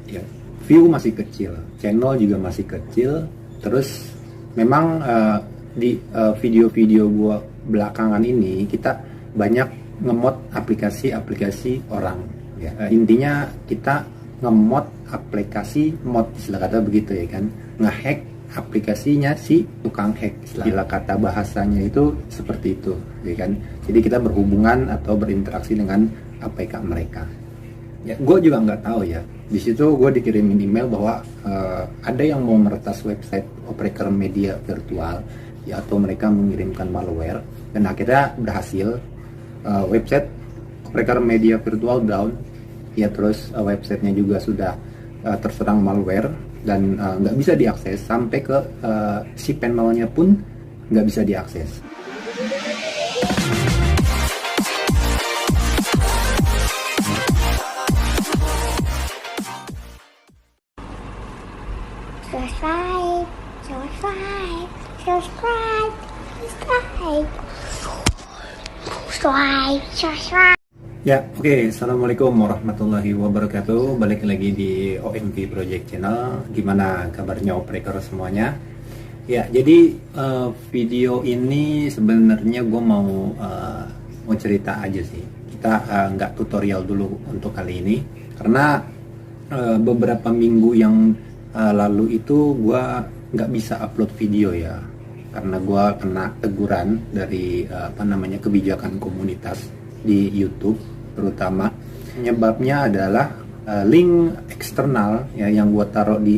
Ya, view masih kecil, channel juga masih kecil. Terus memang di video-video gua belakangan ini kita banyak ngemod aplikasi-aplikasi orang. Ya, intinya kita ngemod aplikasi mod, istilah kata begitu ya kan, ngehack aplikasinya si tukang hack, istilah kata bahasanya itu seperti itu ya kan. Jadi kita berhubungan atau berinteraksi dengan APK mereka. Ya, gue juga nggak tahu ya. Di situ gue dikirimin email bahwa ada yang mau meretas website operator media virtual, ya, atau mereka mengirimkan malware, dan akhirnya berhasil. Website operator media virtual down, ya, terus websitenya juga sudah terserang malware dan nggak bisa diakses, sampai ke si panelnya pun nggak bisa diakses. Subscribe. Ya, oke. Assalamualaikum warahmatullahi wabarakatuh. Balik lagi di OMV Project Channel. Gimana kabarnya operator semuanya? Ya, jadi video ini sebenarnya gue mau cerita aja sih. Kita nggak tutorial dulu untuk kali ini, karena beberapa minggu yang lalu itu gue nggak bisa upload video ya, karena gue kena teguran dari kebijakan komunitas di YouTube, terutama penyebabnya adalah link eksternal ya yang gue taruh di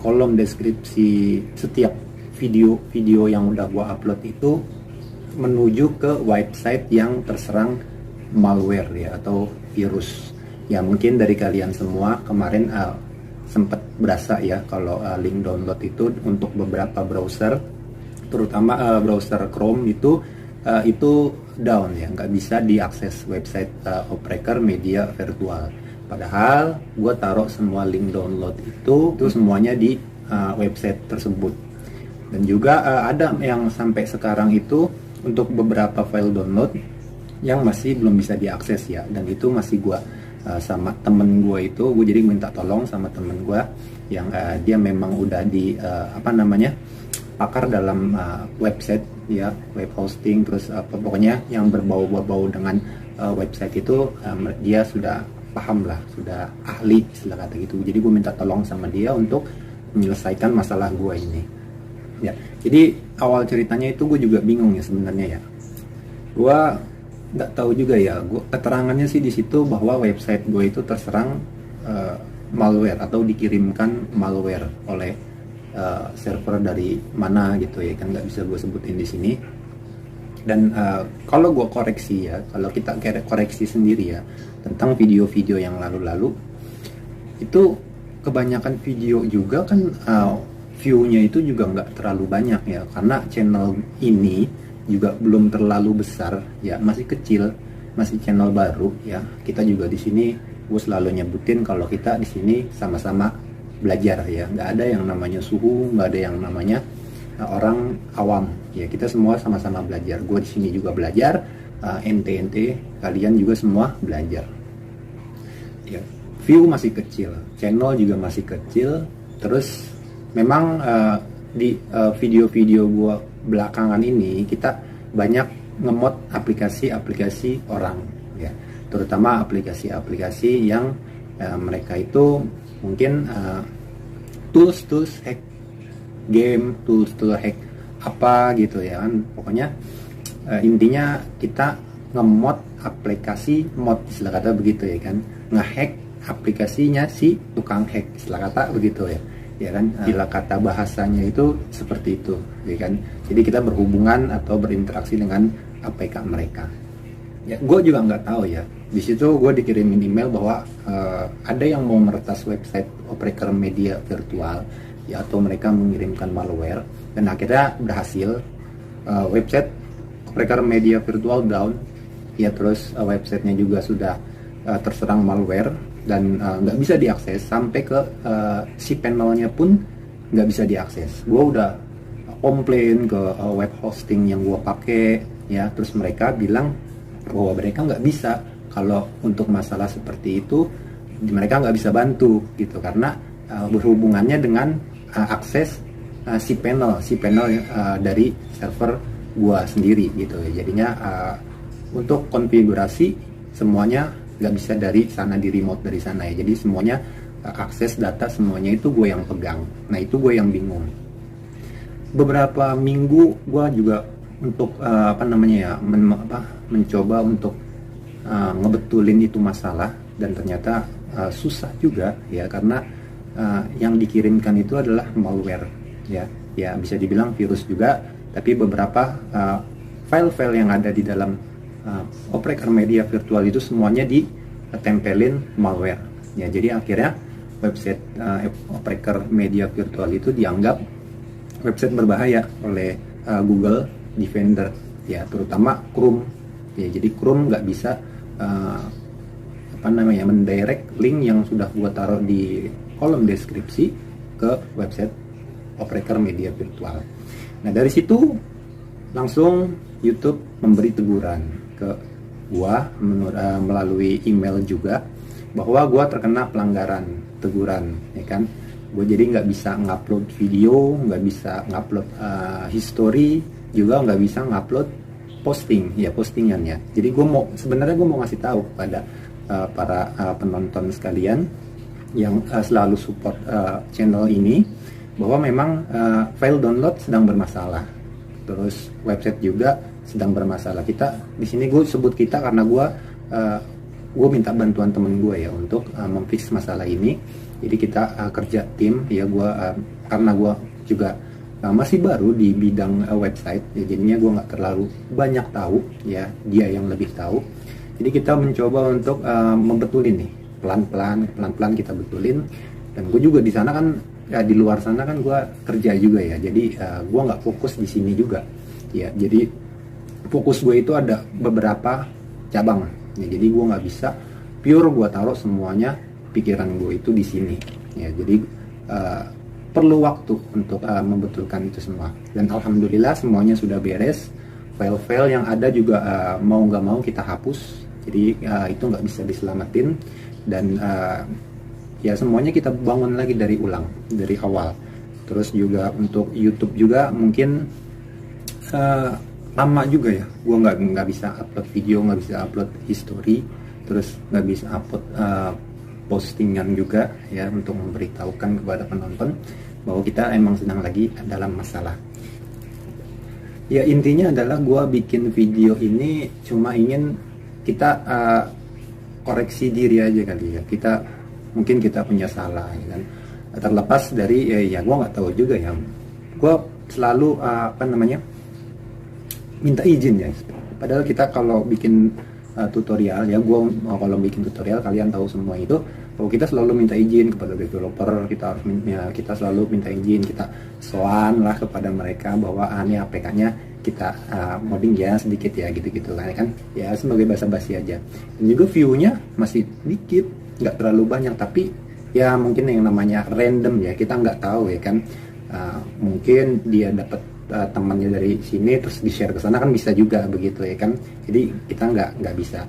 kolom deskripsi setiap video yang udah gue upload itu menuju ke website yang terserang malware ya, atau virus. Ya, mungkin dari kalian semua kemarin sempat berasa ya kalau link download itu untuk beberapa browser, terutama browser Chrome itu down ya, nggak bisa diakses website operator media virtual. Padahal gue taruh semua link download itu semuanya di website tersebut. Dan juga ada yang sampai sekarang itu untuk beberapa file download yang masih belum bisa diakses ya, dan itu masih gue sama temen gue itu, gue jadi minta tolong sama temen gue yang dia memang udah di pakar dalam website ya, web hosting, terus pokoknya yang berbau-bau dengan website itu, dia sudah paham lah, sudah ahli istilah kata gitu. Jadi gue minta tolong sama dia untuk menyelesaikan masalah gue ini ya. Jadi awal ceritanya itu gue juga bingung ya sebenarnya ya, gue nggak tahu juga ya. Keterangannya sih di situ bahwa website gue itu terserang malware atau dikirimkan malware oleh server dari mana gitu ya kan, nggak bisa gue sebutin di sini. Dan kalau gue koreksi ya, kalau kita koreksi sendiri ya tentang video-video yang lalu-lalu itu, kebanyakan video juga kan view-nya itu juga nggak terlalu banyak ya, karena channel ini juga belum terlalu besar ya, masih kecil, masih channel baru ya. Kita juga di sini gue selalu nyebutin kalau kita di sini sama-sama belajar ya, nggak ada yang namanya suhu, nggak ada yang namanya orang awam ya, kita semua sama-sama belajar. Gue di sini juga belajar, ente kalian juga semua belajar ya. View masih kecil, channel juga masih kecil. Terus memang di video-video gue belakangan ini kita banyak ngemod aplikasi-aplikasi orang ya, terutama aplikasi-aplikasi yang mereka itu mungkin tools hack game, tools hack apa gitu ya kan. Pokoknya intinya kita ngemod aplikasi mod, istilah kata begitu ya kan, ngehack aplikasinya si tukang hack, istilah kata begitu ya kan. Istilah kata bahasanya itu seperti itu ya kan. Jadi kita berhubungan atau berinteraksi dengan APK mereka. Ya, gue juga nggak tahu ya. Di situ gue dikirimin email bahwa ada yang mau meretas website operator media virtual ya, atau mereka mengirimkan malware, dan akhirnya berhasil. Website operator media virtual down, ya, terus websitenya juga sudah terserang malware dan nggak bisa diakses, sampai ke si panelnya pun nggak bisa diakses. Gue udah komplain ke web hosting yang gue pakai ya, terus mereka bilang bahwa mereka nggak bisa. Kalau untuk masalah seperti itu mereka nggak bisa bantu gitu karena berhubungannya dengan akses cPanel dari server gua sendiri gitu ya. Jadinya untuk konfigurasi semuanya nggak bisa dari sana, di remote dari sana ya. Jadi semuanya akses data semuanya itu gue yang pegang. Nah itu gue yang bingung. Beberapa minggu gue juga untuk mencoba untuk ngebetulin itu masalah, dan ternyata susah juga ya, karena yang dikirimkan itu adalah malware ya bisa dibilang virus juga, tapi beberapa file-file yang ada di dalam Operaker Media Virtual itu semuanya ditempelin malware ya. Jadi akhirnya website Operaker Media Virtual itu dianggap website berbahaya oleh Google Defender ya, terutama Chrome ya. Jadi Chrome nggak bisa mendirect link yang sudah gua taruh di kolom deskripsi ke website Operaker Media Virtual. Nah dari situ langsung YouTube memberi teguran ke gua melalui email juga, bahwa gua terkena pelanggaran, teguran ya kan. Gue jadi nggak bisa ngupload video, nggak bisa ngupload history, juga nggak bisa ngupload postingannya. Jadi sebenarnya gue mau ngasih tahu pada para penonton sekalian yang selalu support channel ini, bahwa memang file download sedang bermasalah, terus website juga sedang bermasalah. Kita di sini gue sebut kita karena gue minta bantuan temen gue ya untuk memfix masalah ini. Jadi kita kerja tim ya, karena gue juga masih baru di bidang website ya, jadinya gue nggak terlalu banyak tahu ya, dia yang lebih tahu. Jadi kita mencoba untuk membetulin nih, pelan-pelan kita betulin. Dan gue juga di sana kan ya, di luar sana kan gue kerja juga ya, jadi gue nggak fokus di sini juga ya. Jadi fokus gue itu ada beberapa cabang ya, jadi gue nggak bisa pure gue taruh semuanya pikiran gue itu di sini ya. Jadi perlu waktu untuk membetulkan itu semua, dan alhamdulillah semuanya sudah beres. File-file yang ada juga mau nggak mau kita hapus, jadi itu nggak bisa diselamatin. Dan ya semuanya kita bangun lagi dari awal. Terus juga untuk YouTube juga mungkin lama juga ya, gue nggak bisa upload video, nggak bisa upload history, terus nggak bisa upload postingan juga ya, untuk memberitahukan kepada penonton bahwa kita emang sedang lagi dalam masalah. Ya intinya adalah gue bikin video ini cuma ingin kita koreksi diri aja kali ya. Mungkin kita punya salah ya kan, terlepas dari ya gue nggak tahu juga ya. Gue selalu minta izin ya. Padahal kita kalau bikin tutorial ya, kalau bikin tutorial kalian tahu semua itu, bahwa kita selalu minta izin kepada developer. Kita selalu minta izin, kita soan lah kepada mereka bahwa ini APK-nya kita modding ya sedikit ya, gitu-gitu kan ya, sebagai basa-basi aja. Dan juga view-nya masih dikit, nggak terlalu banyak, tapi ya mungkin yang namanya random ya, kita nggak tahu ya kan. Mungkin dia dapat temannya dari sini terus di share ke sana, kan bisa juga begitu ya kan. Jadi kita nggak bisa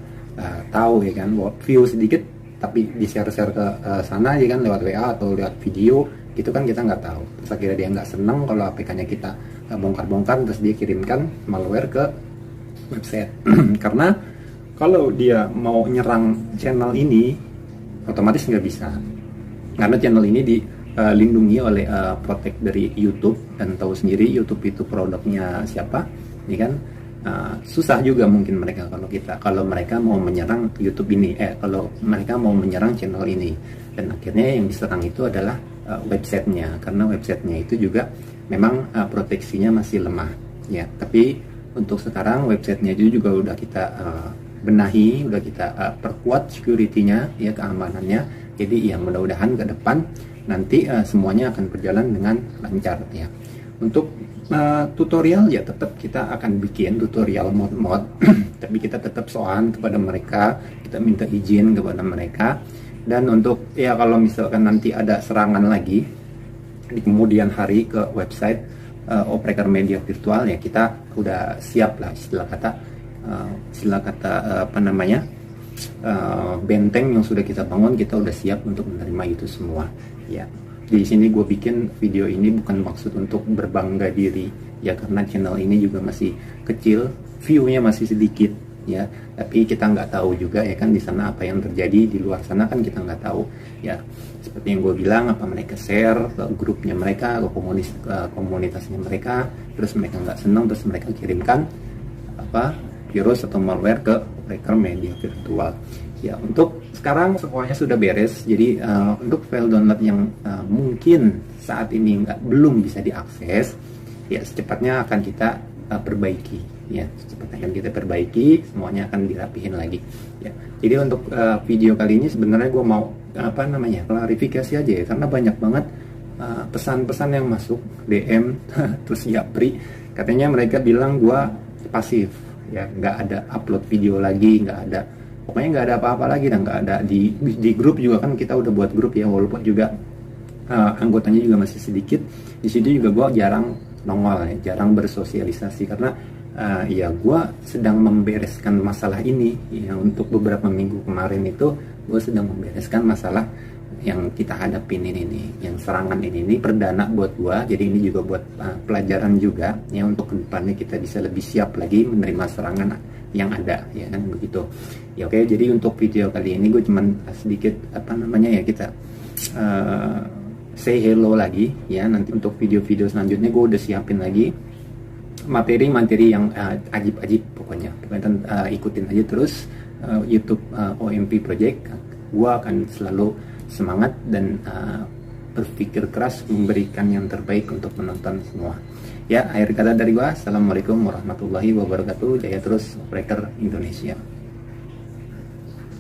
tahu ya kan, bahwa view sedikit tapi di share ke sana ya kan, lewat WA atau lewat video gitu kan, kita nggak tahu. Terus akhirnya dia nggak seneng kalau APK-nya kita bongkar-bongkar, terus dia kirimkan malware ke website. Karena kalau dia mau nyerang channel ini otomatis nggak bisa, karena channel ini dilindungi oleh protect dari YouTube, dan tahu sendiri YouTube itu produknya siapa ya kan. Susah juga mungkin kalau mereka mau menyerang YouTube ini, kalau mereka mau menyerang channel ini. Dan akhirnya yang diserang itu adalah websitenya, karena websitenya itu juga memang proteksinya masih lemah ya. Tapi untuk sekarang websitenya itu juga udah kita benahi, udah kita perkuat security-nya ya, keamanannya. Jadi ya mudah-mudahan ke depan nanti semuanya akan berjalan dengan lancar ya. Untuk tutorial ya tetap kita akan bikin tutorial mod-mod tapi kita tetap soal kepada mereka, kita minta izin kepada mereka. Dan untuk ya kalau misalkan nanti ada serangan lagi di kemudian hari ke website Operaker Media Virtual ya, kita udah siap lah, istilah kata benteng yang sudah kita bangun, kita udah siap untuk menerima itu semua. Ya, di sini gue bikin video ini bukan maksud untuk berbangga diri ya, karena channel ini juga masih kecil, view-nya masih sedikit ya, tapi kita nggak tahu juga ya kan di sana apa yang terjadi, di luar sana kan kita nggak tahu ya. Seperti yang gue bilang, apa mereka share ke grupnya mereka, ke komunitasnya mereka, terus mereka nggak senang, terus mereka kirimkan apa virus atau malware ke operator media virtual ya. Untuk sekarang semuanya sudah beres, jadi untuk file download yang mungkin saat ini belum bisa diakses ya, secepatnya akan kita perbaiki ya, secepatnya akan kita perbaiki, semuanya akan dirapihin lagi ya. Jadi untuk video kali ini sebenarnya gue mau klarifikasi aja ya, karena banyak banget pesan-pesan yang masuk DM terus Yapri katanya mereka bilang gue pasif ya, nggak ada upload video lagi, nggak ada, pokoknya nggak ada apa-apa lagi, dan nggak ada di grup juga kan, kita udah buat grup ya, walaupun juga anggotanya juga masih sedikit. Di situ juga gue jarang nongol ya, jarang bersosialisasi karena ya gue sedang membereskan masalah ini ya. Untuk beberapa minggu kemarin itu gue sedang membereskan masalah yang kita hadapin ini, yang serangan ini perdana buat gua, jadi ini juga buat pelajaran juga ya, untuk kedepannya kita bisa lebih siap lagi menerima serangan yang ada ya kan begitu ya. Oke, jadi untuk video kali ini gue cuman sedikit ya, kita say hello lagi ya. Nanti untuk video-video selanjutnya gue udah siapin lagi materi-materi yang ajib-ajib, pokoknya ikutin aja terus YouTube OMP Project. Gua akan selalu semangat dan berpikir keras memberikan yang terbaik untuk menonton semua ya. Akhir kata dari gua, assalamualaikum warahmatullahi wabarakatuh. Jaya terus operator Indonesia.